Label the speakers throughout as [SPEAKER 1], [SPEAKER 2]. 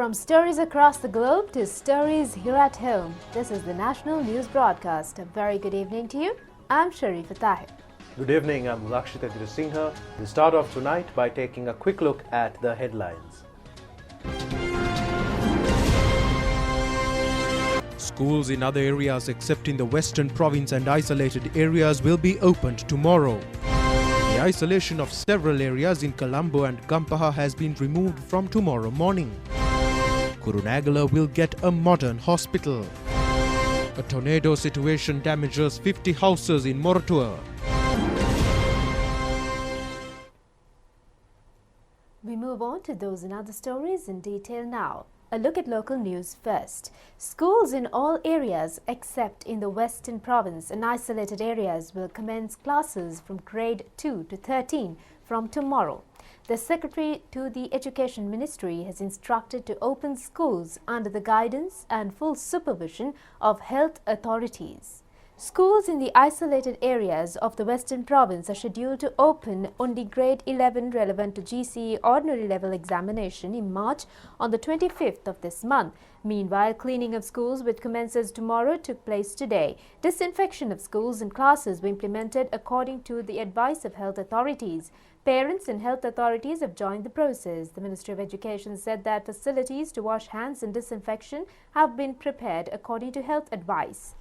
[SPEAKER 1] From stories across the globe to stories here at home, this is the National News Broadcast. A very good evening to you. I'm Sharifa Tahir.
[SPEAKER 2] Good evening, I'm Lakshita Singha. We start off tonight by taking a quick look at the headlines.
[SPEAKER 3] Schools in other areas except in the Western Province and isolated areas will be opened tomorrow. The isolation of several areas in Colombo and Gampaha has been removed from tomorrow morning. Kurunegala will get a modern hospital. A tornado situation damages 50 houses in Moratuwa.
[SPEAKER 1] We move on to those and other stories in detail now. A look at local news first. Schools in all areas except in the Western Province and isolated areas will commence classes from grade 2 to 13 from tomorrow. The Secretary to the Education Ministry has instructed to open schools under the guidance and full supervision of health authorities. Schools in the isolated areas of the Western Province are scheduled to open only grade 11 relevant to GCE ordinary level examination in March on the 25th of this month. Meanwhile, cleaning of schools, which commences tomorrow, took place today. Disinfection of schools and classes were implemented according to the advice of health authorities. Parents and health authorities have joined the process. The Ministry of Education said that facilities to wash hands and disinfection have been prepared according to health advice.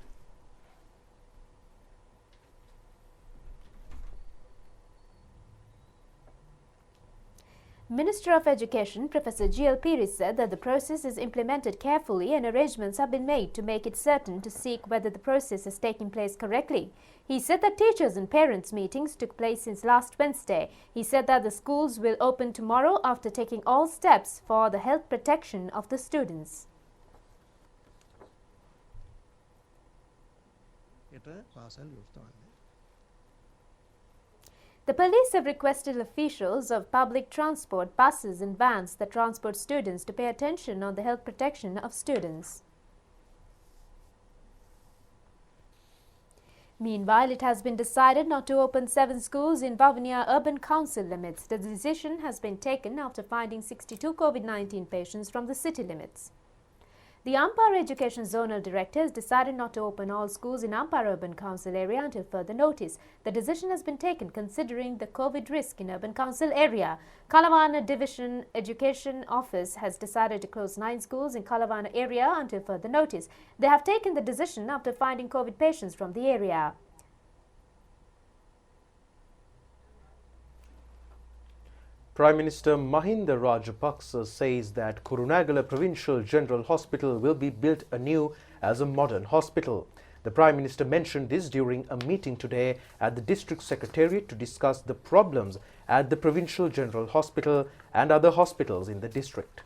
[SPEAKER 1] Minister of Education Professor G.L. Piri said that the process is implemented carefully and arrangements have been made to make it certain to seek whether the process is taking place correctly. He said that teachers and parents meetings took place since last Wednesday. He said that the schools will open tomorrow after taking all steps for the health protection of the students. The police have requested officials of public transport, buses and vans that transport students to pay attention on the health protection of students. Meanwhile, it has been decided not to open 7 schools in Vavuniya Urban Council limits. The decision has been taken after finding 62 COVID-19 patients from the city limits. The Ampara Education Zonal Director has decided not to open all schools in Ampara Urban Council area until further notice. The decision has been taken considering the COVID risk in Urban Council area. Kalawana Division Education Office has decided to close 9 schools in Kalawana area until further notice. They have taken the decision after finding COVID patients from the area.
[SPEAKER 2] Prime Minister Mahinda Rajapaksa says that Kurunegala Provincial General Hospital will be built anew as a modern hospital. The Prime Minister mentioned this during a meeting today at the District Secretariat to discuss the problems at the Provincial General Hospital and other hospitals in the district.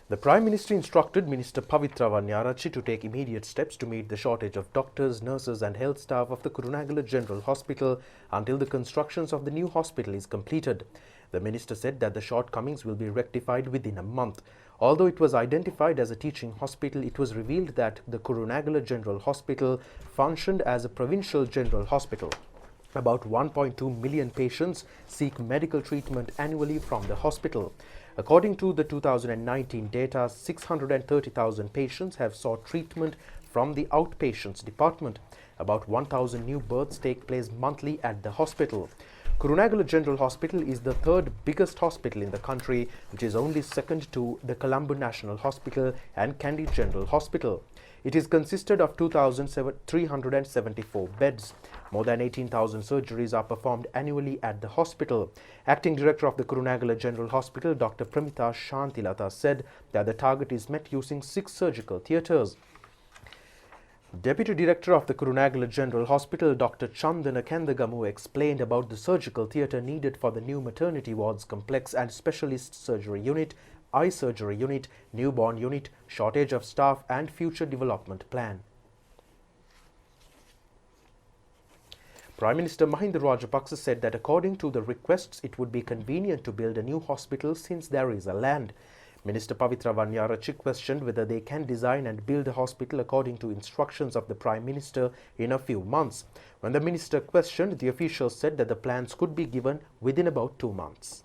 [SPEAKER 2] The Prime Minister instructed Minister Pavitra Vanyarachi to take immediate steps to meet the shortage of doctors, nurses and health staff of the Kurunegala General Hospital until the constructions of the new hospital is completed. The Minister said that the shortcomings will be rectified within a month. Although it was identified as a teaching hospital, it was revealed that the Kurunegala General Hospital functioned as a provincial general hospital. About 1.2 million patients seek medical treatment annually from the hospital. According to the 2019 data, 630,000 patients have sought treatment from the outpatients department. About 1,000 new births take place monthly at the hospital. Kurunegala General Hospital is the 3rd biggest hospital in the country, which is only second to the Colombo National Hospital and Kandy General Hospital. It is consisted of 2,374 beds. More than 18,000 surgeries are performed annually at the hospital. Acting Director of the Kurunegala General Hospital, Dr. Pramita Shantilata, said that the target is met using 6 surgical theatres. Deputy Director of the Kurunegala General Hospital, Dr. Chandana Kandagamu, explained about the surgical theatre needed for the new maternity wards complex and specialist surgery unit, eye surgery unit, newborn unit, shortage of staff and future development plan. Prime Minister Mahinda Rajapaksa said that according to the requests, it would be convenient to build a new hospital since there is a land. Minister Pavitra Vanyarachi questioned whether they can design and build a hospital according to instructions of the Prime Minister in a few months. When the Minister questioned, the officials said that the plans could be given within about 2 months.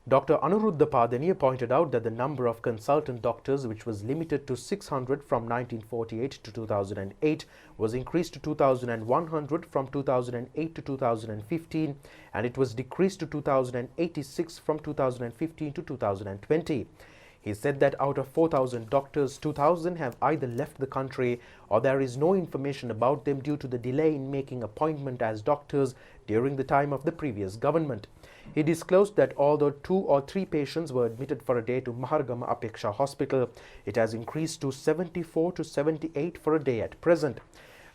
[SPEAKER 2] Dr. Anuruddha Padaniya pointed out that the number of consultant doctors, which was limited to 600 from 1948 to 2008, was increased to 2,100 from 2008 to 2015, and it was decreased to 2,086 from 2015 to 2020. He said that out of 4,000 doctors, 2,000 have either left the country or there is no information about them due to the delay in making appointment as doctors during the time of the previous government. He disclosed that although 2 or 3 patients were admitted for a day to Mahargama Apeksha Hospital, it has increased to 74 to 78 for a day at present.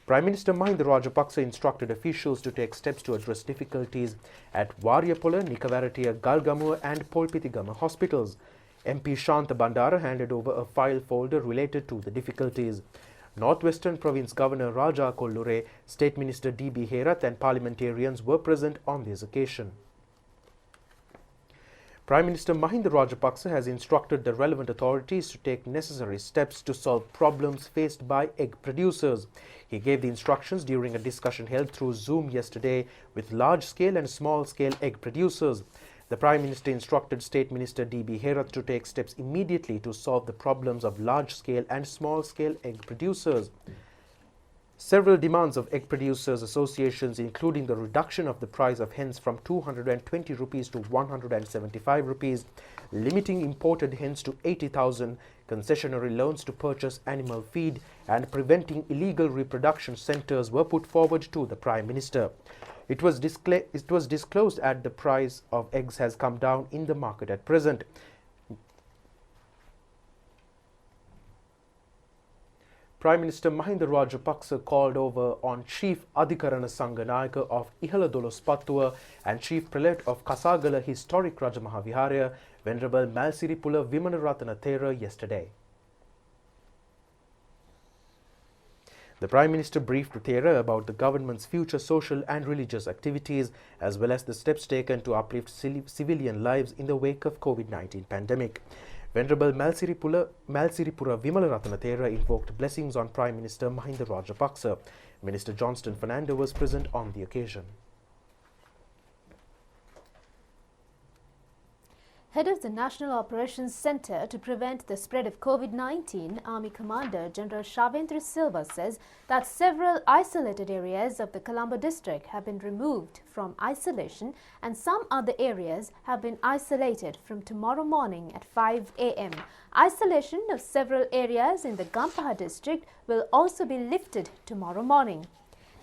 [SPEAKER 2] Prime Minister Mahinda Rajapaksa instructed officials to take steps to address difficulties at Waryapola, Nikavaratiya, Galgamuwa and Polpitigama hospitals. MP Shanta Bandara handed over a file folder related to the difficulties. Northwestern Province Governor Raja Kollure, State Minister D.B. Herath and parliamentarians were present on this occasion. Prime Minister Mahinda Rajapaksa has instructed the relevant authorities to take necessary steps to solve problems faced by egg producers. He gave the instructions during a discussion held through Zoom yesterday with large-scale and small-scale egg producers. The Prime Minister instructed State Minister D.B. Herath to take steps immediately to solve the problems of large-scale and small-scale egg producers. Several demands of egg producers associations, including the reduction of the price of hens from 220 rupees to 175 rupees, limiting imported hens to 80,000, concessionary loans to purchase animal feed, and preventing illegal reproduction centers were put forward to the Prime Minister. It was disclosed that the price of eggs has come down in the market at present. Prime Minister Mahinda Rajapaksa called over on Chief Adhikarana Sangha Nayaka of Ihala Dolospattua and Chief Prelate of Kasagala Historic Rajamahaviharya, Venerable Malsiripula Vimanaratana Thera yesterday. The Prime Minister briefed Thera about the government's future social and religious activities as well as the steps taken to uplift civilian lives in the wake of COVID-19 pandemic. Venerable Malsiripura Vimalaratana Thera invoked blessings on Prime Minister Mahinda Rajapaksa. Minister Johnston Fernando was present on the occasion.
[SPEAKER 1] Head of the National Operations Centre to prevent the spread of COVID-19, Army Commander General Shavendra Silva says that several isolated areas of the Colombo district have been removed from isolation and some other areas have been isolated from tomorrow morning at 5 a.m. Isolation of several areas in the Gampaha district will also be lifted tomorrow morning.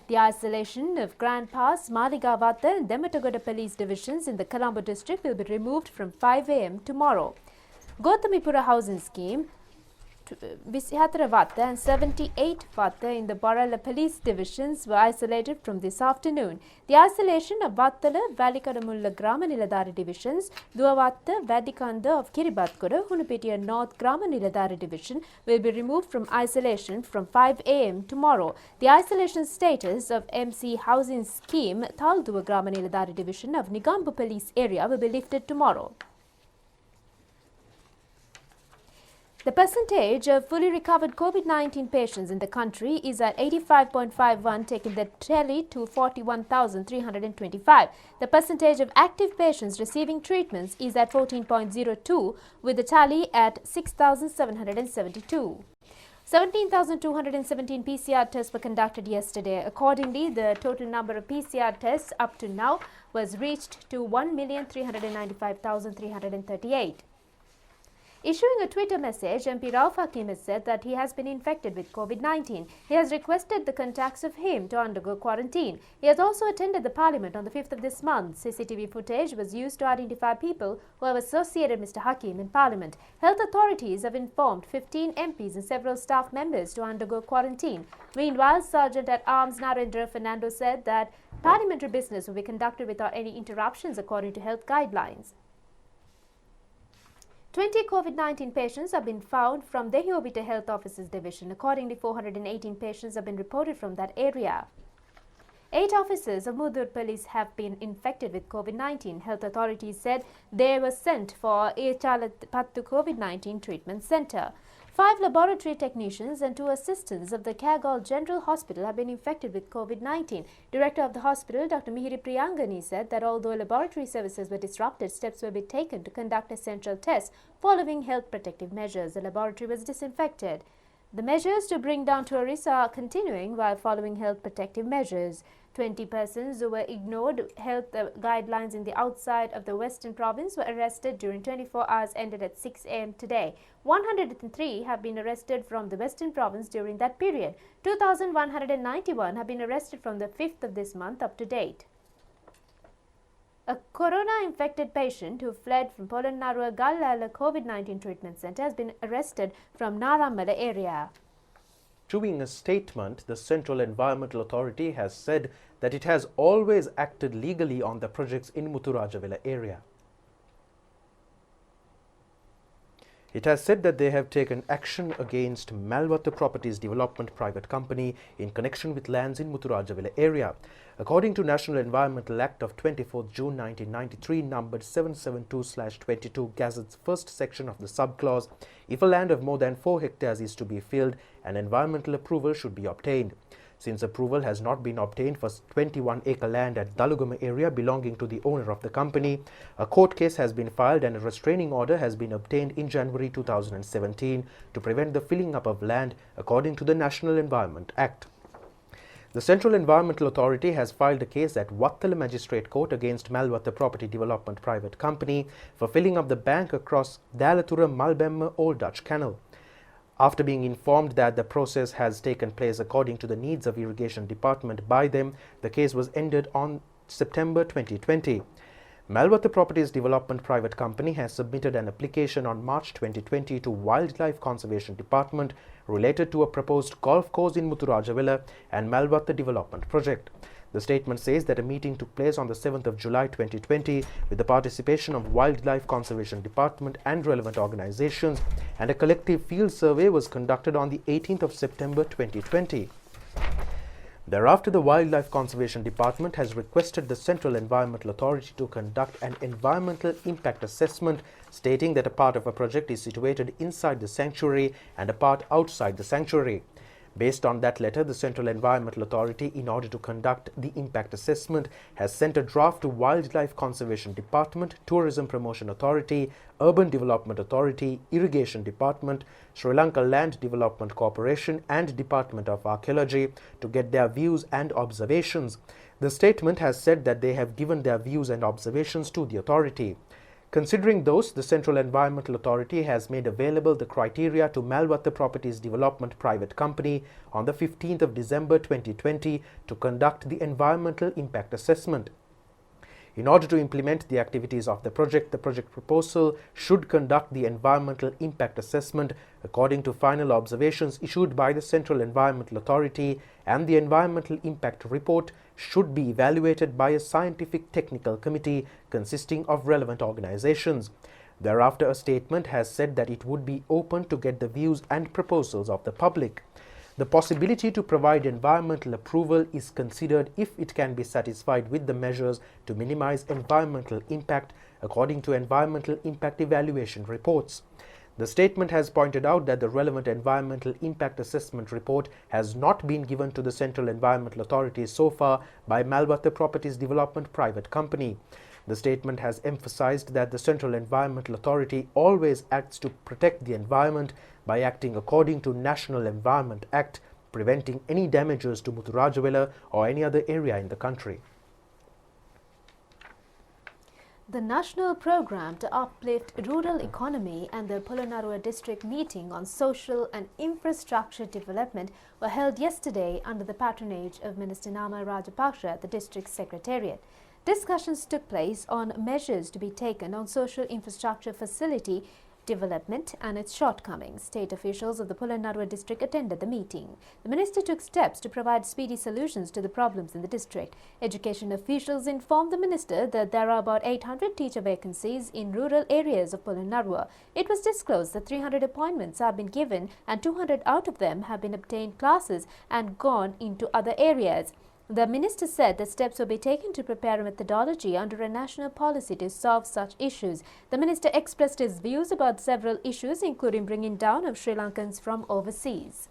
[SPEAKER 1] The isolation of Grand Pass, Maligavatta and Dematagoda police divisions in the Colombo district will be removed from 5 a.m. tomorrow. Gothamipura housing scheme, 24 Vatta and 78 Vatta in the Barala police divisions were isolated from this afternoon. The isolation of Vattala, Valikadamulla Grama Niladari divisions, Duavatta, Vadikanda of Kiribatkoda, Hunupetiya North Grama Niladari division will be removed from isolation from 5 a.m. tomorrow. The isolation status of MC housing scheme, Thalduva Grama Niladari division of Nigambu police area will be lifted tomorrow. The percentage of fully recovered COVID-19 patients in the country is at 85.51, taking the tally to 41,325. The percentage of active patients receiving treatments is at 14.02, with the tally at 6,772. 17,217 PCR tests were conducted yesterday. Accordingly, the total number of PCR tests up to now was reached to 1,395,338. Issuing a Twitter message, MP Rauf Hakim has said that he has been infected with COVID-19. He has requested the contacts of him to undergo quarantine. He has also attended the Parliament on the 5th of this month. CCTV footage was used to identify people who have associated Mr. Hakim in Parliament. Health authorities have informed 15 MPs and several staff members to undergo quarantine. Meanwhile, Sergeant at Arms Narendra Fernando said that parliamentary business will be conducted without any interruptions according to health guidelines. 20 COVID-19 patients have been found from the Hiobita Health Officers Division. Accordingly, 418 patients have been reported from that area. 8 officers of Mudur police have been infected with COVID-19. Health authorities said they were sent for Pattu COVID-19 treatment center. 5 laboratory technicians and 2 assistants of the Kagol General Hospital have been infected with COVID-19. Director of the hospital, Dr. Mihiri Priyangani, said that although laboratory services were disrupted, steps will be taken to conduct essential tests following health protective measures. The laboratory was disinfected. The measures to bring down tourists are continuing while following health protective measures. 20 persons who were ignored health guidelines in the outside of the Western Province were arrested during 24 hours ended at 6 a.m. today. 103 have been arrested from the Western Province during that period. 2,191 have been arrested from the 5th of this month up to date. A corona-infected patient who fled from Polonnaruwa Gallala COVID-19 treatment center has been arrested from Naramala area.
[SPEAKER 2] Issuing a statement, the Central Environmental Authority has said that it has always acted legally on the projects in Muthurajavela area. It has said that they have taken action against Malvatta Properties Development Private Company in connection with lands in Muthurajavela area. According to National Environmental Act of 24 June 1993, numbered 772/22 Gazette's first section of the subclause, if a land of more than 4 hectares is to be filled, an environmental approval should be obtained. Since approval has not been obtained for 21-acre land at Dalugama area belonging to the owner of the company, a court case has been filed and a restraining order has been obtained in January 2017 to prevent the filling up of land according to the National Environment Act. The Central Environmental Authority has filed a case at Wattala Magistrate Court against Malvatta Property Development Private Company for filling up the bank across Dalathura Malbemma Old Dutch Canal. After being informed that the process has taken place according to the needs of Irrigation Department by them, the case was ended on September 2020. Malvatta Properties Development Private Company has submitted an application on March 2020 to Wildlife Conservation Department related to a proposed golf course in Muthurajavela and Malvatta Development Project. The statement says that a meeting took place on the 7th of July 2020 with the participation of Wildlife Conservation Department and relevant organizations, and a collective field survey was conducted on the 18th of September 2020. Thereafter, the Wildlife Conservation Department has requested the Central Environmental Authority to conduct an environmental impact assessment, stating that a part of a project is situated inside the sanctuary and a part outside the sanctuary. Based on that letter, the Central Environmental Authority, in order to conduct the impact assessment, has sent a draft to Wildlife Conservation Department, Tourism Promotion Authority, Urban Development Authority, Irrigation Department, Sri Lanka Land Development Corporation and Department of Archaeology to get their views and observations. The statement has said that they have given their views and observations to the authority. Considering those, the Central Environmental Authority has made available the criteria to Malvatta Properties Development Private Company on the 15th of December 2020 to conduct the environmental impact assessment. In order to implement the activities of the project proposal should conduct the environmental impact assessment according to final observations issued by the Central Environmental Authority, and the environmental impact report should be evaluated by a scientific technical committee consisting of relevant organizations. Thereafter, a statement has said that it would be open to get the views and proposals of the public. The possibility to provide environmental approval is considered if it can be satisfied with the measures to minimize environmental impact according to environmental impact evaluation reports. The statement has pointed out that the relevant environmental impact assessment report has not been given to the Central Environmental Authority so far by Malvatta Properties Development Private Company. The statement has emphasized that the Central Environmental Authority always acts to protect the environment by acting according to National Environment Act, preventing any damages to Muthurajavela or any other area in the country.
[SPEAKER 1] The national program to uplift rural economy and the Polonnaruwa district meeting on social and infrastructure development were held yesterday under the patronage of Minister Nama Rajapaksa at the district secretariat. Discussions took place on measures to be taken on social infrastructure facility development and its shortcomings. State officials of the Polonnaruwa district attended the meeting. The minister took steps to provide speedy solutions to the problems in the district. Education officials informed the minister that there are about 800 teacher vacancies in rural areas of Polonnaruwa. It was disclosed that 300 appointments have been given and 200 out of them have been obtained classes and gone into other areas. The minister said that steps will be taken to prepare a methodology under a national policy to solve such issues. The minister expressed his views about several issues, including bringing down of Sri Lankans from overseas.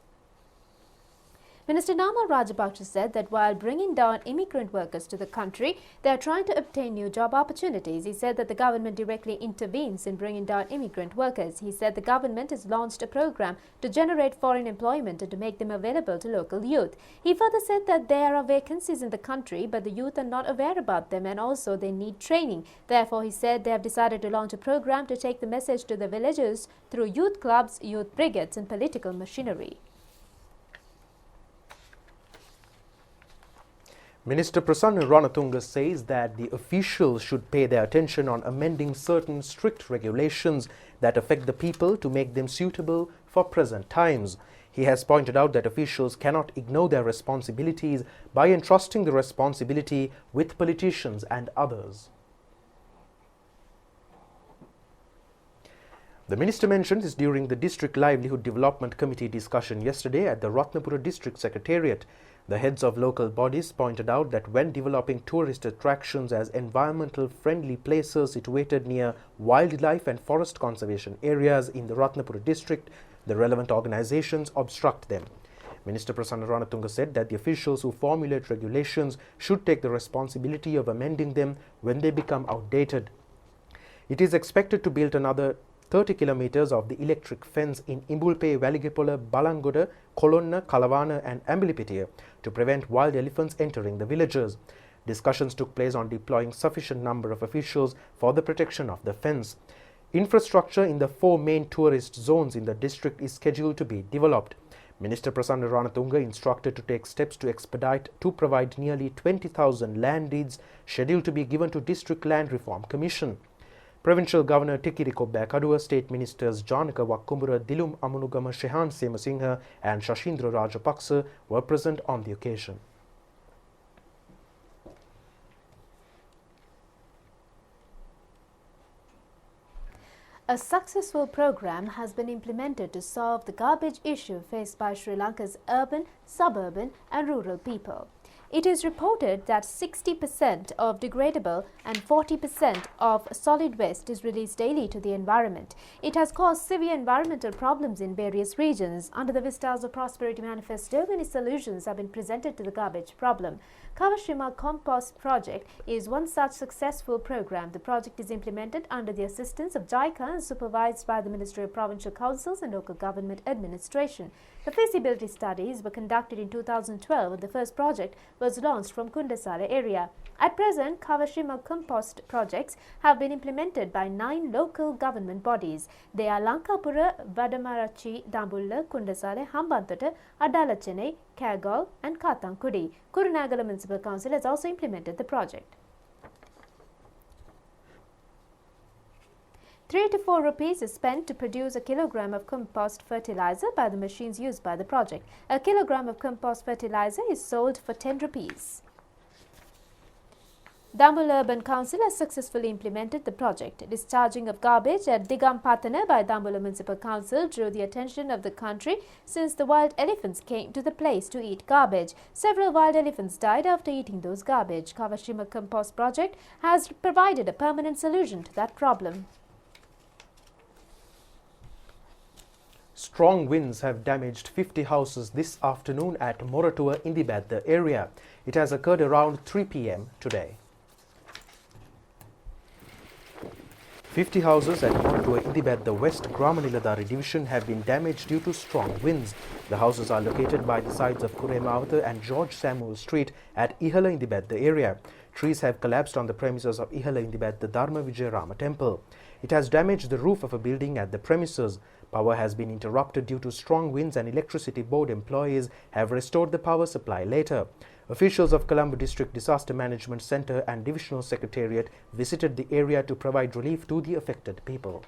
[SPEAKER 1] Minister Nama Rajapaksa said that while bringing down immigrant workers to the country, they are trying to obtain new job opportunities. He said that the government directly intervenes in bringing down immigrant workers. He said the government has launched a program to generate foreign employment and to make them available to local youth. He further said that there are vacancies in the country, but the youth are not aware about them and also they need training. Therefore, he said they have decided to launch a program to take the message to the villagers through youth clubs, youth brigades and political machinery.
[SPEAKER 2] Minister Prasanna Ranatunga says that the officials should pay their attention on amending certain strict regulations that affect the people to make them suitable for present times. He has pointed out that officials cannot ignore their responsibilities by entrusting the responsibility with politicians and others. The minister mentioned this during the District Livelihood Development Committee discussion yesterday at the Ratnapura District Secretariat. The heads of local bodies pointed out that when developing tourist attractions as environmental friendly places situated near wildlife and forest conservation areas in the Ratnapura district, the relevant organizations obstruct them. Minister Prasanna Ranatunga said that the officials who formulate regulations should take the responsibility of amending them when they become outdated. It is expected to build another 30 kilometers of the electric fence in Imbulpe, Valigepola, Balangoda, Kolonna, Kalavana and Ambilipitiya to prevent wild elephants entering the villages. Discussions took place on deploying sufficient number of officials for the protection of the fence. Infrastructure in the 4 main tourist zones in the district is scheduled to be developed. Minister Prasanna Ranatunga instructed to take steps to provide nearly 20,000 land deeds scheduled to be given to District Land Reform Commission. Provincial Governor Tikiriko Bakadua, State Ministers Janaka Wakkumbura, Dilum Amunugama, Shehan Semasinghe and Shashindra Rajapaksa were present on the occasion.
[SPEAKER 1] A successful program has been implemented to solve the garbage issue faced by Sri Lanka's urban, suburban and rural people. It is reported that 60% of degradable and 40% of solid waste is released daily to the environment. It has caused severe environmental problems in various regions. Under the Vistas of Prosperity Manifesto, many solutions have been presented to the garbage problem. Kawashima Compost project is one such successful program. The project is implemented under the assistance of JICA and supervised by the Ministry of Provincial Councils and Local Government Administration. The feasibility studies were conducted in 2012 and the first project was launched from Kundasala area. At present, Kawashima Compost projects have been implemented by 9 local government bodies. They are Lankapura, Vadamarachi, Dambulla, Kundasala, Hambantota, Adalachene, Kagol and Kathankudi. Kurunagala Municipal Council has also implemented the project. 3 to 4 rupees is spent to produce a kilogram of compost fertilizer by the machines used by the project. A kilogram of compost fertilizer is sold for 10 rupees. Dambulla Urban Council has successfully implemented the project. Discharging of garbage at Digampatana by Dambulla Municipal Council drew the attention of the country since the wild elephants came to the place to eat garbage. Several wild elephants died after eating those garbage. Kawashima Compost project has provided a permanent solution to that problem.
[SPEAKER 2] Strong winds have damaged 50 houses this afternoon at Moratua in the Badda area. It has occurred around 3 p.m. today. 50 houses at Moratua in the Badda West Gramaniladari division have been damaged due to strong winds. The houses are located by the sides of Kuremavata and George Samuel Street at Ihala in the Badda area. Trees have collapsed on the premises of Ihala in the Badda Dharma Vijay Rama temple. It has damaged the roof of a building at the premises. Power has been interrupted due to strong winds and electricity board employees have restored the power supply later. Officials of Colombo District Disaster Management Centre and Divisional Secretariat visited the area to provide relief to the affected people.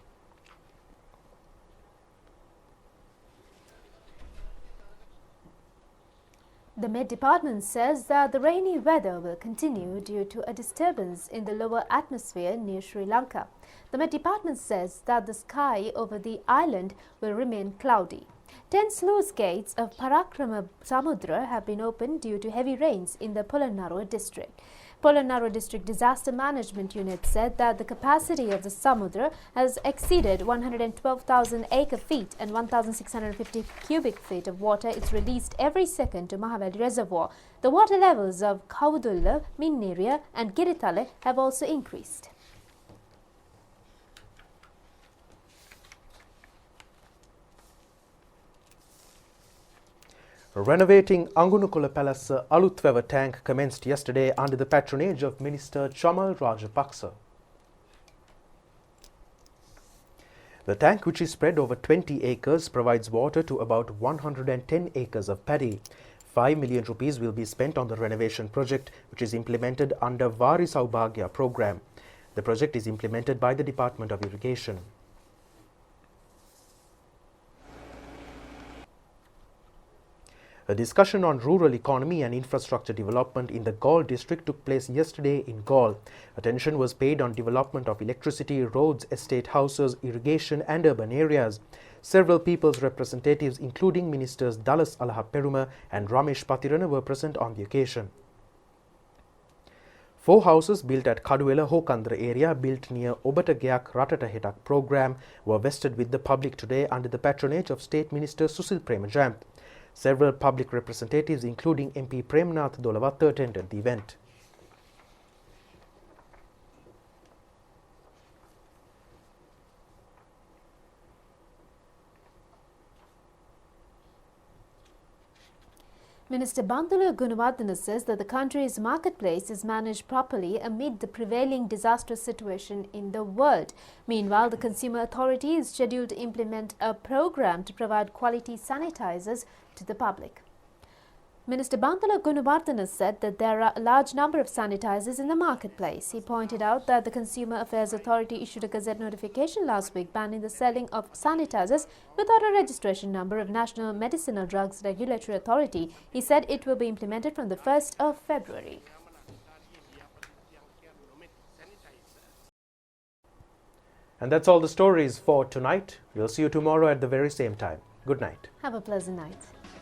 [SPEAKER 1] The Met Department says that the rainy weather will continue due to a disturbance in the lower atmosphere near Sri Lanka. The Met Department says that the sky over the island will remain cloudy. 10 sluice gates of Parakrama Samudra have been opened due to heavy rains in the Polonnaruwa district. Polonnaruwa District Disaster Management Unit said that the capacity of the Samudra has exceeded 112,000 acre-feet and 1,650 cubic feet of water is released every second to Mahavali Reservoir. The water levels of Kavadulla, Minneria and Giritale have also increased.
[SPEAKER 2] Renovating Angunukula Palace Alokrava Tank commenced yesterday under the patronage of Minister Chamal Rajapaksa. The tank, which is spread over 20 acres, provides water to about 110 acres of paddy. 5 million rupees will be spent on the renovation project, which is implemented under Vari Saubhagya program. The project is implemented by the Department of Irrigation. A discussion on rural economy and infrastructure development in the Gaul district took place yesterday in Gaul. Attention was paid on development of electricity, roads, estate houses, irrigation and urban areas. Several people's representatives, including Ministers Dallas Alaha and Ramesh Patirana, were present on the occasion. 4 houses built at Kaduwela Hokandra area, built near Obata Ratata Hetak program, were vested with the public today under the patronage of State Minister Susil Premajayant. Several public representatives, including MP Premnath Dolawatha, attended the event.
[SPEAKER 1] Minister Bandula Gunawardena says that the country's marketplace is managed properly amid the prevailing disastrous situation in the world. Meanwhile, the Consumer Authority is scheduled to implement a program to provide quality sanitizers to the public. Minister Bandula Gunawardena said that there are a large number of sanitizers in the marketplace. He pointed out that the Consumer Affairs Authority issued a gazette notification last week banning the selling of sanitizers without a registration number of National Medicinal Drugs Regulatory Authority. He said it will be implemented from the 1st of February.
[SPEAKER 2] And that's all the stories for tonight. We'll see you tomorrow at the very same time. Good night.
[SPEAKER 1] Have a pleasant night.